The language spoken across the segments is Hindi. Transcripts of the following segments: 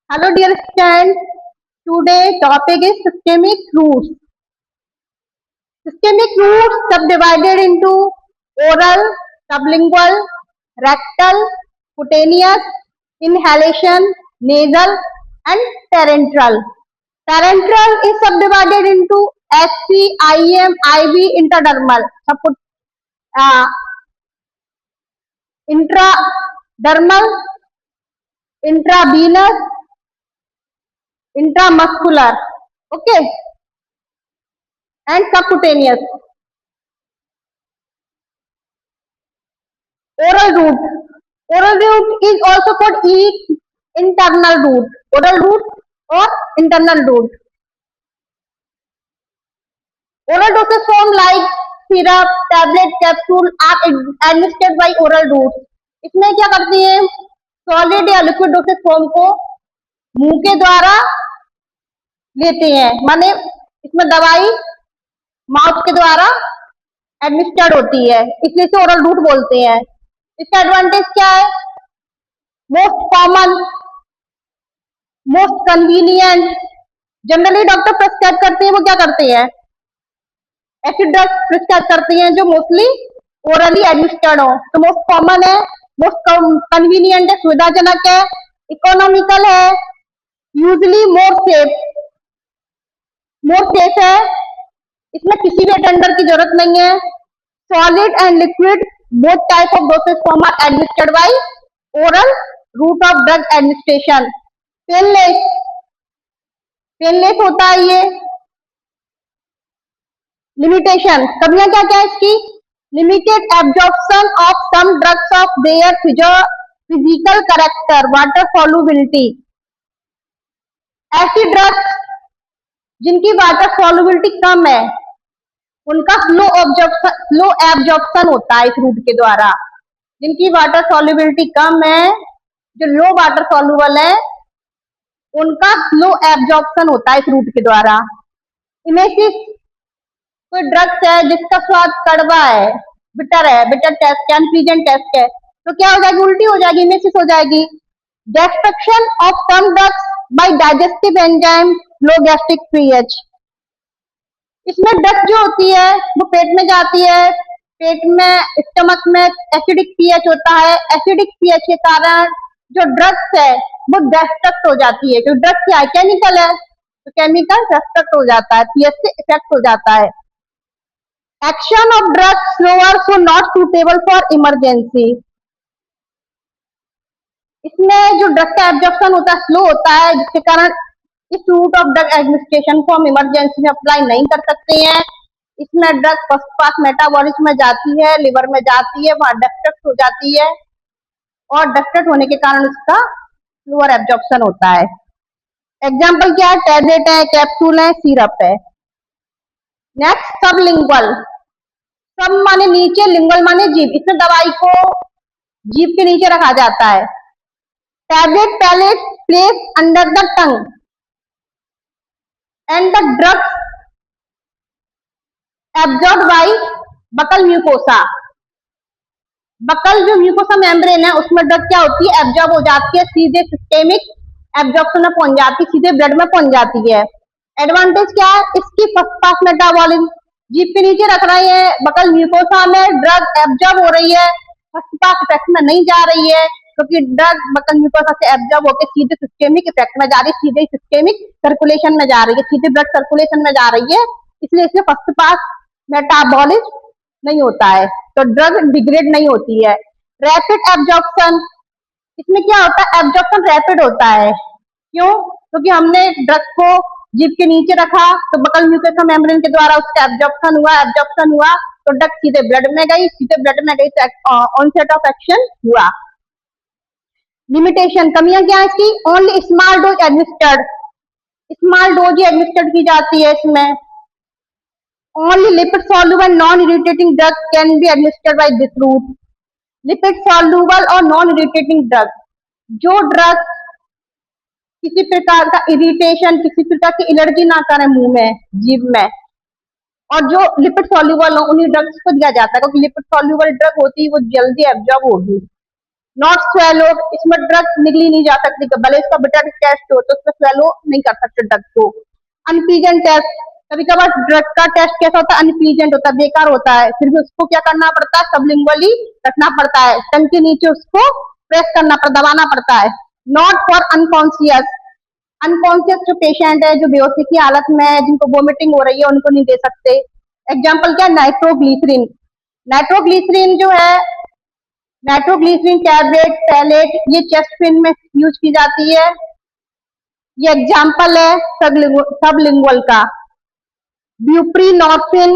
Hello dear students, today topic is systemic roots. Systemic roots subdivided into oral, sublingual, rectal, cutaneous, inhalation, nasal and parenteral. Parenteral is subdivided into SC, IM, IV, intradermal. Uh, intradermal, intravenous, intramuscular, okay, and subcutaneous. Oral root. Oral root is also called internal root. Oral root or internal root. Oral doses form like syrup, tablet, capsule are administered by oral root. इसमें क्या करती है? सॉलिड या लिक्विड डोसेज फॉर्म को मुंह के द्वारा लेते हैं, माने इसमें दवाई माउथ के द्वारा एडमिनिस्टर्ड होती है, इसलिए इसे ओरल रूट बोलते हैं। इसका एडवांटेज क्या है? Most common, most convenient. Generally doctor prescribe करते हैं, वो क्या करते हैं? ऐसी ड्रग्स प्रिस्क्राइब करते हैं जो मोस्टली ओरली एडमिनिस्टर्ड हो। तो मोस्ट कॉमन है, मोस्ट कन्वीनियंट है, सुविधाजनक है, इकोनॉमिकल है, यूजली मोर सेफ है, इसमें किसी भी अटेंडर की जरूरत नहीं है। Solid and liquid both type of dosage form are administered by oral route of drug administration. Painless होता है ये। लिमिटेशन, कमियां क्या क्या है इसकी? Limited absorption of some drugs of their physical character, water solubility. ऐसी ड्रग्स जिनकी वाटर सॉल्युबिलिटी कम है उनका स्लो एब्जॉर्प्शन होता है इस रूट के द्वारा। जिनकी वाटर सॉल्युबिलिटी कम है, जो लो वाटर सॉल्युबल है, उनका स्लो एब्जॉर्प्शन होता है इस रूट के द्वारा। इमेसिस कोई ड्रग्स है जिसका स्वाद कड़वा है, बिटर टेस्ट है, अनप्लीजेंट टेस्ट है, तो क्या हो जाएगी? उल्टी हो जाएगी, इमेसिस हो जाएगी। Destruction of some drugs by digestive enzyme, low gastric pH. इसमें ड्रग्स जो होती है वो पेट में जाती है, पेट में स्टमक में एसिडिक पीएच होता है, एसिडिक पीएच के कारण जो ड्रग्स है वो डिस्ट्रक्ट हो जाती है। क्योंकि ड्रग्स क्या है? केमिकल है, तो केमिकल डिस्ट्रक्ट हो जाता है, पीएच से इफेक्ट हो जाता है। Action of drugs slower, so not suitable for emergency. इसमें जो ड्रग का एब्जॉर्प्शन होता है स्लो होता है, जिसके कारण इस रूट ऑफ ड्रग एडमिनिस्ट्रेशन को हम इमरजेंसी में अप्लाई नहीं कर सकते हैं। इसमें ड्रग फर्स्ट पास मेटाबॉलिज्म में जाती है, लिवर में जाती है, वहां डिस्ट्रक्ट हो जाती है और डिस्ट्रक्ट होने के कारण इसका स्लोअर एब्जॉर्प्शन होता है। एग्जाम्पल क्या है? टैबलेट है, कैप्सूल है, सिरप है। Next sublingual. सब माने नीचे, लिंगुअल माने जीभ। इसमें दवाई को जीभ के नीचे रखा जाता है। Tablet pellet place under the tongue and the drugs absorbed by buccal mucosa. Buccal जो म्यूकोसा मेम्ब्रेन है उसमें ड्रग क्या होती है? एब्जॉर्ब हो जाती है, सीधे सिस्टेमिक एब्जॉर्प्शन में पहुंच जाती है, सीधे ब्लड में पहुंच जाती है। एडवांटेज क्या है? इसकी फर्स्ट पास मेटाबॉलिज्म, जीभ के नीचे रख रहे हैं, बकल म्यूकोसा में ड्रग एब्जॉर्ब हो रही है, फर्स्ट पास इफेक्ट में नहीं जा रही है, क्योंकि ड्रग बकल म्यूकोसा से एब्जॉर्ब होकर सीधे सिस्टेमिक इफेक्ट में जा रही है, सीधे सिस्टेमिक सर्कुलेशन में जा रही है, सीधे ब्लड सर्कुलेशन में जा रही है, इसलिए इसमें फर्स्ट पास मेटाबॉलिज्म नहीं होता है, तो ड्रग डिग्रेड नहीं होती है। रैपिड एब्जॉर्प्शन, इसमें क्या होता है? एब्जॉर्प्शन रैपिड होता है। क्यों? क्योंकि हमने ड्रग को जीभ के नीचे रखा तो बकल म्यूकोसा मेम्ब्रेन के द्वारा उसका एब्जॉर्प्शन हुआ तो ड्रग सीधे ब्लड में गई, तो ऑनसेट ऑफ एक्शन हुआ। लिमिटेशन, कमियां क्या है इसकी? Only small dose administered, small dose ही एडमिनिस्टर्ड की जाती है इसमें। Only lipid soluble non irritating drug can be administered by this route. Lipid soluble और नॉन इरिटेटिंग ड्रग, जो ड्रग किसी प्रकार का इरिटेशन, किसी प्रकार की एलर्जी ना करे मुंह में, जीभ में, और जो लिपिड सॉल्युबल हो उन्हीं ड्रग्स को दिया जाता है, क्योंकि लिपिड सॉल्युबल ड्रग होती है वो जल्दी एब्जॉर्ब होगी। नॉट स्वेलो, इसमें ड्रग निगली नहीं जा सकती, भले इसका बिटर टेस्ट हो तो उसमें स्वेलो नहीं कर सकते ड्रग को। अनप्लीजेंट टेस्ट, कभी कभार ड्रग का टेस्ट कैसा होता है, अनप्लीजेंट होता है, बेकार होता है, फिर भी उसको क्या करना पड़ता है, सबलिंगुअली रखना पड़ता है, टंग के नीचे उसको प्रेस करना पड़ता, दबाना पड़ता है। नॉट फॉर अनकॉन्शियस, अनकॉन्शियस जो पेशेंट है, जो बेहोशी की हालत में है, जिनको वोमिटिंग हो रही है, उनको नहीं दे सकते। एग्जाम्पल क्या, नाइट्रोग्लिसरीन। नाइट्रोग्लिसरीन जो है, नाइट्रोग्लिसरीन टैबलेट, टैलेट, ये चेस्ट पेन में यूज की जाती है। ये एग्जाम्पल है सबलिंगुअल का। Buprenorphine,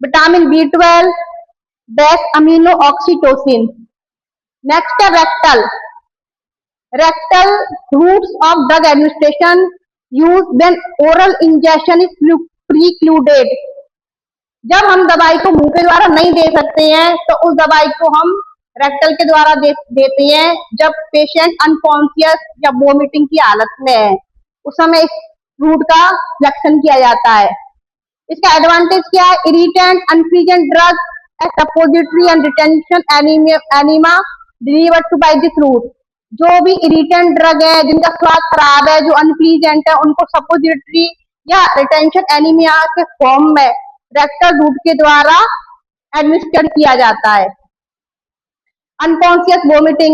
vitamin B12, dex amino oxytocin. Next है rectal. Rectal routes of drug administration use when oral injection is precluded. जब हम दवाई को मुंह के द्वारा नहीं दे सकते हैं तो उस दवाई को हम रेक्टल के द्वारा देते हैं, जब पेशेंट अनकॉन्शियस या वोमिटिंग की हालत में है, उस समय इस रूट का सिलेक्शन किया जाता है। इसका एडवांटेज क्या है, irritant unpleasant drug suppository and retention enema delivered to by this route. जो भी इरिटेंट ड्रग है, जिनका स्वाद खराब है, जो अनप्लीजेंट है, उनको सपोजिटरी या रिटेंशन एनीमिया के फॉर्म में रेक्टल रूट के द्वारा एडमिनिस्टर किया जाता है। अनकॉन्शियस वोमिटिंग,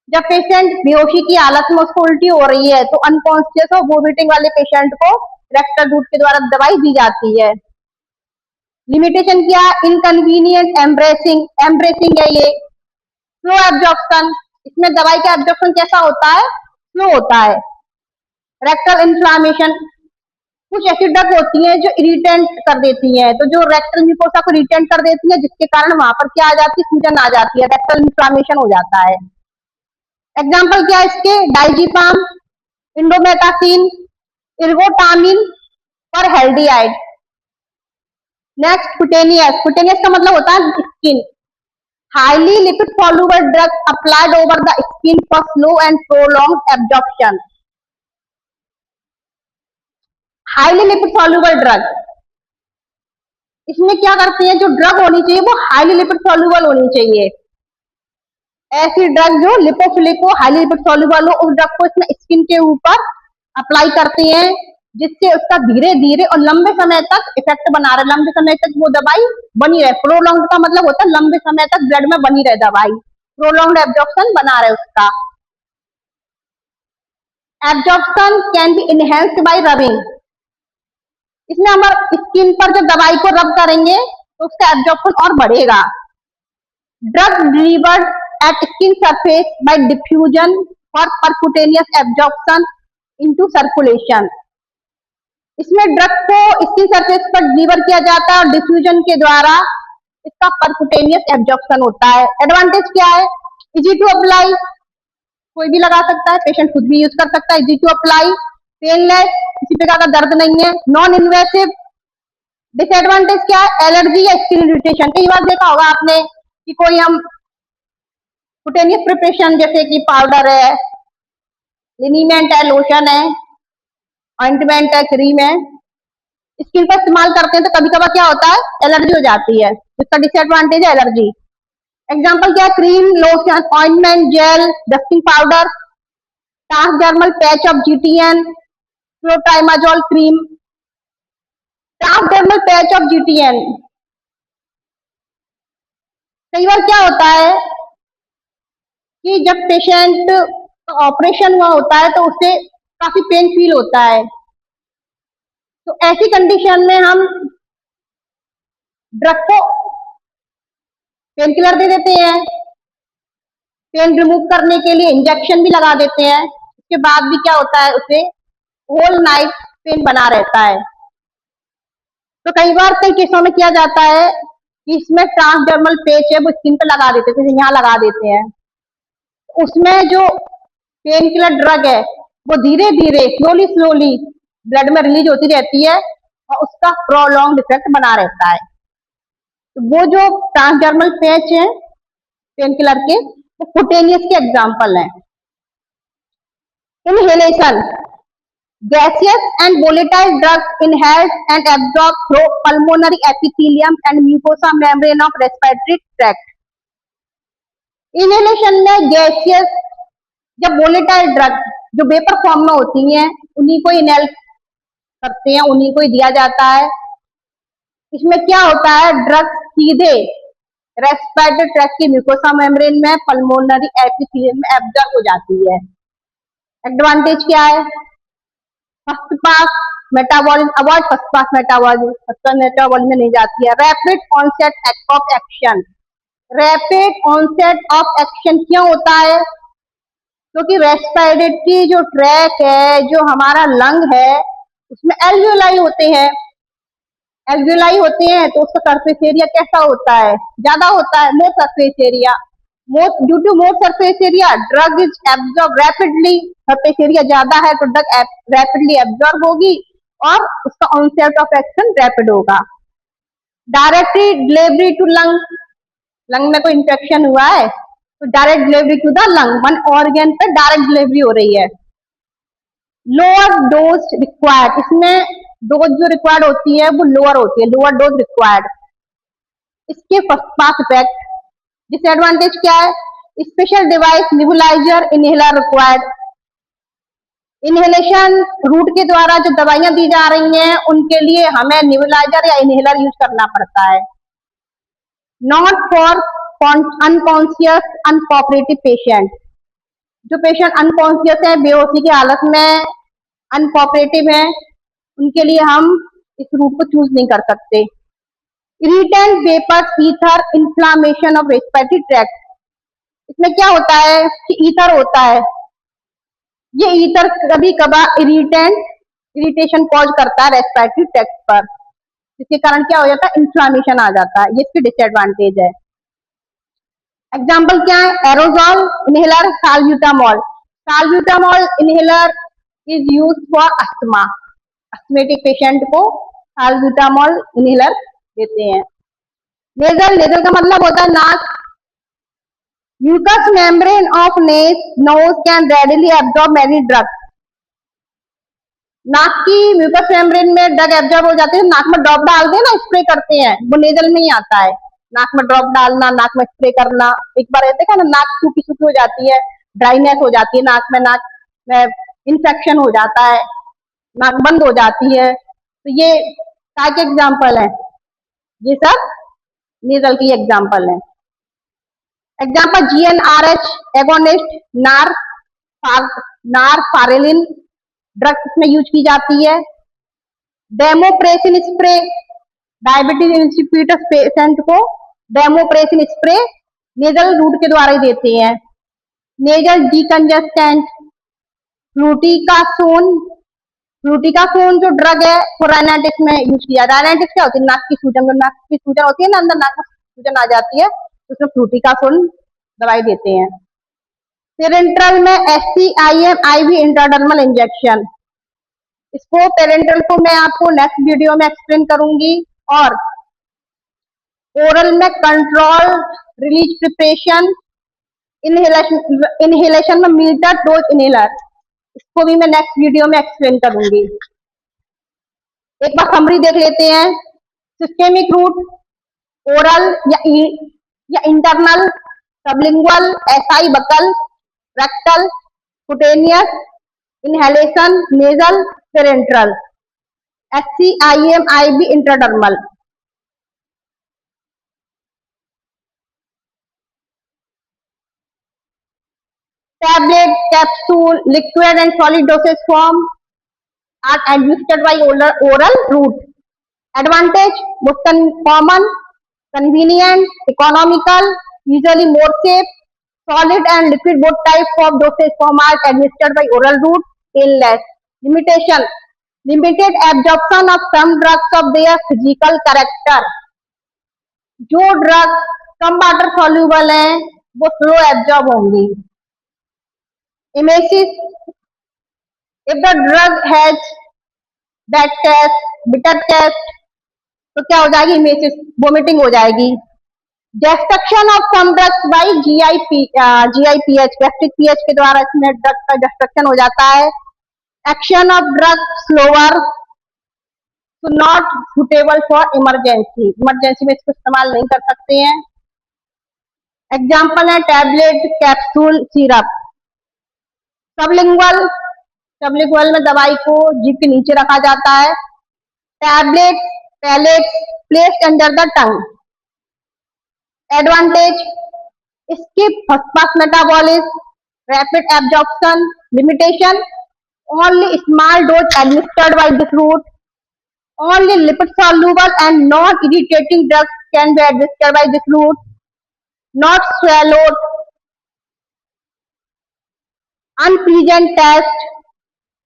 जब पेशेंट बेहोशी की हालत में उसको उल्टी हो रही है तो अनकॉन्शियस और वोमिटिंग वाले पेशेंट को रेक्टल रूट के द्वारा दवाई दी जाती है। लिमिटेशन क्या, इनकन्वीनियंट एम्ब्रेसिंग, एम्ब्रेसिंग है ये। स्लो एब्जॉर्प्शन, इसमें दवाई का एब्जॉर्प्शन कैसा होता है, स्लो होता है। रेक्टल इन्फ्लामेशन, कुछ ऐसी ड्रग होती हैं जो इरिटेंट कर देती हैं, तो जो रेक्टल म्यूकोसा को इरिटेंट कर देती है, जिसके कारण वहां पर क्या आ जाती है, सूजन आ जाती है, रेक्टल इन्फ्लामेशन हो जाता है। एग्जाम्पल क्या है इसके, डाइजीपाम, इंडोमेटासिन, इर्गोटामिन और हेल्डियाइड। नेक्स्ट कुटेनियस, कुटेनियस का मतलब होता है skin. Highly lipid soluble drug applied over the skin for slow and prolonged absorption. Highly lipid soluble drug, इसमें क्या करते हैं, जो ड्रग होनी चाहिए वो हाईली लिपिड सॉल्युबल होनी चाहिए। ऐसी ड्रग जो लिपोफिलिक हो, हाईली लिपिड सॉल्युबल हो, उस ड्रग को इसमें स्किन के ऊपर अप्लाई करते हैं, जिससे उसका धीरे धीरे और लंबे समय तक इफेक्ट बना रहे, लंबे समय तक वो दवाई बनी रहे। प्रोलॉन्ग का मतलब होता है लंबे समय तक ब्लड में बनी रहे दवाई, प्रोलॉन्ग एब्जॉर्प्शन बना रहे उसका। Absorption can be enhanced bye rubbing, इसमें हम स्किन पर जब दवाई को रब करेंगे तो उसका एब्जॉर्प्शन और बढ़ेगा। Drug delivered eight skin surface by diffusion for percutaneous absorption into circulation. इसमें ड्रग को स्किन सरफेस पर डिलीवर किया जाता है और डिफ्यूजन के द्वारा इसका परक्यूटेनियस एब्जॉर्प्शन होता है। एडवांटेज क्या है, इजी टू अप्लाई, कोई भी लगा सकता है, पेशेंट खुद भी यूज कर सकता है, इजी टू अप्लाई, पेनलेस, किसी प्रकार का दर्द नहीं है, नॉन इन्वेसिव। डिसएडवांटेज क्या है, एलर्जी या स्किन इरिटेशन। कई बार देखा होगा आपने कि कोई हम कुटेनियस प्रिपरेशन जैसे कि पाउडर है, लिनीमेंट है, लोशन है, ऑइंटमेंट है, क्रीम है, स्किन पर इस्तेमाल करते हैं तो कभी कभार क्या होता है, एलर्जी हो जाती है, इसका डिसएडवांटेज है एलर्जी। एग्जाम्पल क्या है, cream, lotion, ointment, gel, dusting powder, transdermal patch of GTN, clotrimazole cream. Transdermal patch of GTN, कई बार क्या होता है कि जब पेशेंट ऑपरेशन हुआ होता है तो उसे काफी पेन फील होता है, तो ऐसी कंडीशन में हम ड्रग को पेन किलर दे देते हैं, पेन रिमूव करने के लिए इंजेक्शन भी लगा देते हैं, उसके बाद भी क्या होता है, उसे होल नाइट पेन बना रहता है। तो कई बार कई केसों में किया जाता है कि इसमें ट्रांसडर्मल पेच है वो स्किन पे लगा देते हैं, यहाँ लगा देते हैं, उसमें जो पेन किलर ड्रग है वो धीरे धीरे स्लोली स्लोली ब्लड में रिलीज होती रहती है और उसका प्रोलॉन्ग इफेक्ट बना रहता है। तो वो जो ट्रांसडर्मल पैच है पेन किलर के, वो कुटेनियस के एग्जाम्पल हैं। Inhalation, gaseous and volatile drugs inhaled and absorbed through pulmonary epithelium and mucosa membrane of respiratory tract. Inhalation में गैसियस जब वोलेटाइल ड्रग जो वेपर फॉर्म में होती हैं उन्हीं को इनहेल करते हैं, उन्हीं को ही दिया जाता है। इसमें क्या होता है, ड्रग सीधे रेस्पिरेटरी ट्रैक्ट की म्यूकोसा मेम्ब्रेन में पल्मोनरी एपिथेलियम में एब्जॉर्ब हो जाती है। एडवांटेज क्या है, first pass metabolism avoid first pass metabolism, first pass metabolism में नहीं जाती है। Rapid onset of action, rapid onset of action क्यों होता है, क्योंकि रेस्पिरेटरी जो ट्रैक है, जो हमारा लंग है, उसमें एल्वियोलाई होते हैं, एल्वियोलाई होते हैं तो उसका सरफेस एरिया कैसा होता है, ज्यादा होता है, more surface area. More due to more surface area drug is absorb rapidly, surface area ज्यादा है तो ड्रग रैपिडली एब्जॉर्ब होगी और उसका ऑनसेट ऑफ एक्शन रैपिड होगा। Directly delivery to lung, lung में कोई इंफेक्शन हुआ है तो direct delivery to the lung, one organ पे डायरेक्ट डिलीवरी हो रही है। लोअर डोज रिक्वायर्ड, इसमें डोज जो रिक्वायर्ड होती है वो लोअर होती है, लोअर डोज रिक्वायर्ड। इसके फर्स्ट पास इफेक्ट, डिसएडवांटेज क्या है, special device nebuliser inhaler required. Inhalation route के द्वारा जो दवाइयां दी जा रही हैं उनके लिए हमें निबुलाइजर या इनहेलर यूज करना पड़ता है। Not for unconscious uncooperative patient, जो पेशेंट अनकॉन्शियस है, बेहोशी की हालत में अनकोऑपरेटिव है, उनके लिए हम इस रूट को चूज नहीं कर सकते। Irritant vapours ether inflammation of respiratory tract, इसमें क्या होता है कि ईथर होता है, ये ईथर कभी कभार इरिटेशन कॉज करता है रेस्पिरेटरी ट्रैक्ट पर, जिसके कारण क्या हो जाता है, इन्फ्लामेशन आ जाता है, ये इसकी डिसएडवांटेज है। एग्जाम्पल क्या है, aerosol inhaler salbutamol, salbutamol inhaler is use for asthma, asthmatic patient को साल्ब्यूटामॉल इनहेलर देते हैं। नेजल, नेजल का मतलब होता है नाक, mucus membrane of nose can readily absorb many drugs, नाक की म्यूकस मेम्ब्रेन में ड्रग एब्जॉर्ब हो जाते हैं, नाक में ड्रॉप डालते हैं ना, स्प्रे करते हैं, वो नेजल में ही आता है, नाक में ड्रॉप डालना, नाक में स्प्रे करना। एक बार ऐसे का ना नाक सूखी सूखी हो जाती है, ड्राइनेस हो जाती है नाक में इंफेक्शन हो जाता है, नाक बंद हो जाती है, तो ये क्या के एग्जाम्पल है, ये सब नेजल की एग्जाम्पल है। एग्जाम्पल GnRH एगोनिस्ट, नारफारेलिन ड्रग इसमें यूज की जाती है। डेमोप्रेसिन स्प्रे, डायबिटीज इंसिपिटस पेशेंट को डेमोप्रेसिन स्प्रे नेजल रूट के द्वारा ही देते हैं। नेजल डीकंजेस्टेंट, फ्लूटिकासोन, फ्लूटिकासोन जो ड्रग है वो राइनाइटिस में यूज किया जाता है। राइनाइटिस क्या होती है, नाक की सूजन, नाक की सूजन होती है ना, अंदर नाक में सूजन आ जाती है तो उसमें फ्लूटिकासोन दवाई देते हैं। पेरेंट्रल में SCIM IV इंट्राडर्मल इंजेक्शन, इसको पेरेंट्रल को मैं आपको नेक्स्ट वीडियो में एक्सप्लेन करूंगी। और ओरल में कंट्रोल रिलीज प्रिपरेशन, इनहेलेशन में मीटर डोज इनहेलर, इसको भी मैं नेक्स्ट वीडियो में एक्सप्लेन करूंगी। एक बार समरी देख लेते हैं। सिस्टेमिक रूट, ओरल या internal, sublingual, SI buccal, rectal, cutaneous, inhalation nasal, parenteral, SCIM IV intradermal. Tablet, capsule, liquid and solid dosage form are administered by oral route. Advantage, most common, convenient, economical, usually more safe. Solid and liquid both types of dosage form are administered by oral route, painless. Limitation, limited absorption of some drugs of their physical character. जो ड्रग कम वाटर सॉल्यूबल है वो स्लो एब्जॉर्ब होंगी। Emesis, if the drug has bad taste, bitter taste, तो क्या हो जाएगी, इमेसिस, वोमिटिंग हो जाएगी। Destruction of some drugs by GIPH, gastric pH के द्वारा इसमें ड्रग का डिस्ट्रक्शन हो जाता है। एक्शन ऑफ ड्रग स्लोअर, तो not suitable for emergency, emergency में इसको इस्तेमाल नहीं कर सकते हैं। एग्जाम्पल है tablet, capsule, syrup. Sublingual, sublingual में दवाई को जीभ के नीचे रखा जाता है। Tablet, pellets placed under the tongue. Advantage, skip first pass metabolism, rapid absorption. Limitation, only small dose administered by this route. Only lipid soluble and non-irritating drugs can be administered by this route. Not swallowed. Unpleasant taste.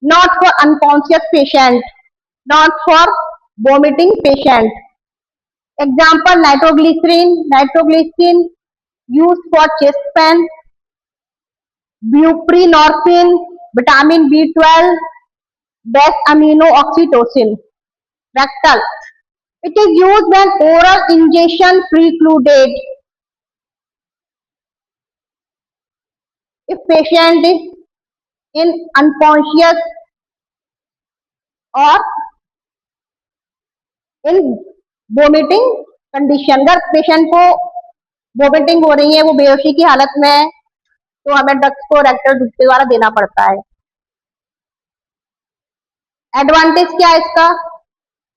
Not for unconscious patient. Not for vomiting patient. Example, nitroglycerin. Nitroglycerin used for chest pain. Buprenorphine, vitamin B12, desamino-oxytocin. Rectal, it is used when oral ingestion precluded. If patient is in unconscious or in vomiting condition, अगर पेशेंट को वोमिटिंग हो रही है, वो बेहोशी की हालत में है, तो हमें ड्रग्स को रेक्टल रूट के द्वारा देना पड़ता है। एडवांटेज क्या है इसका?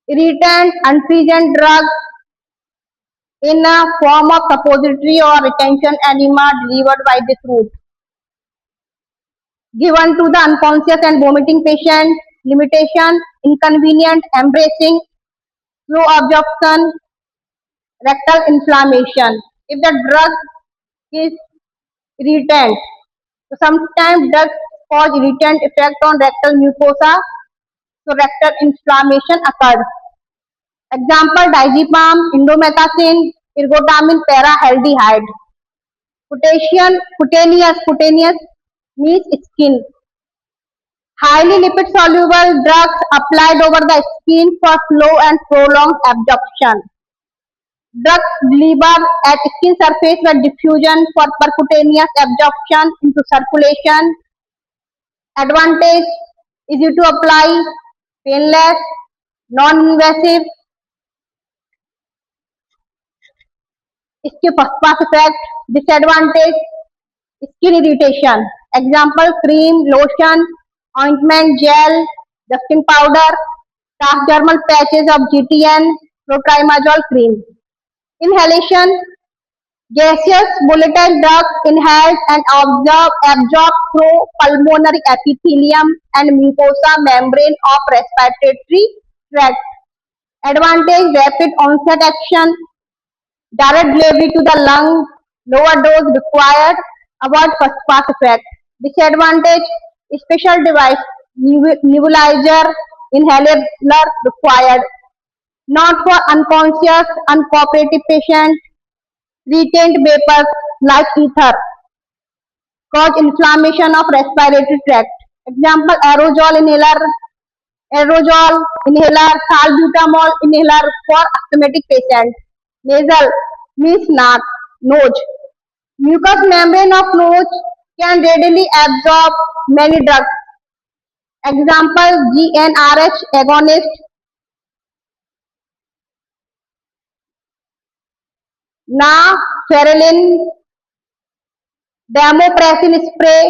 Irritant, unpleasant drug in a form of suppository or retention enema delivered by this route, given to the unconscious and vomiting patient. Limitation, inconvenient, embarrassing, slow absorption, rectal inflammation. If the drug is irritant, so sometimes drugs cause irritant effect on rectal mucosa, so rectal inflammation occurs. Example, diazepam, indomethacin, ergotamine parahaldehyde. Cutaneous means skin. Highly lipid soluble drugs applied over the skin for slow and prolonged absorption. Drugs delivered at skin surface with diffusion for percutaneous absorption into circulation. Advantage, easy to apply, painless, non-invasive. इसके first pass effect, disadvantage, skin irritation. Example, cream, lotion, ointment, gel, dusting powder, transdermal patches of GTN, clotrimazole cream. Inhalation, gaseous volatile drugs inhaled and absorbed through pulmonary epithelium and mucosa membrane of respiratory tract. Advantage, rapid onset action, direct delivery to the lung, lower dose required, avoid first pass effect. Disadvantage, special device, nebulizer, inhaler required, not for unconscious, uncooperative patient. Retained vapors like ether cause inflammation of respiratory tract. Example, aerosol inhaler, salbutamol inhaler for asthmatic patient. Nasal means nose. Mucous membrane of nose can readily absorb many drugs. Example, GnRH agonist, Feralin, Damopressin spray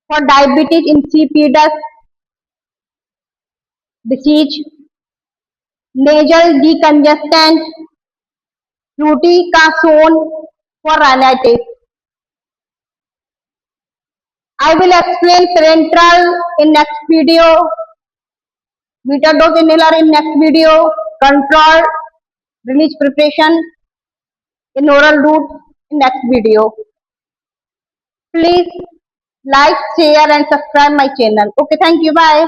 for diabetes insipidus disease, nasal decongestant, fluticasone for rhinitis. I will explain parenteral in next video, meter dose inhaler in next video, controlled release preparation in oral route in next video. Please like, share and subscribe my channel. Okay, thank you. Bye.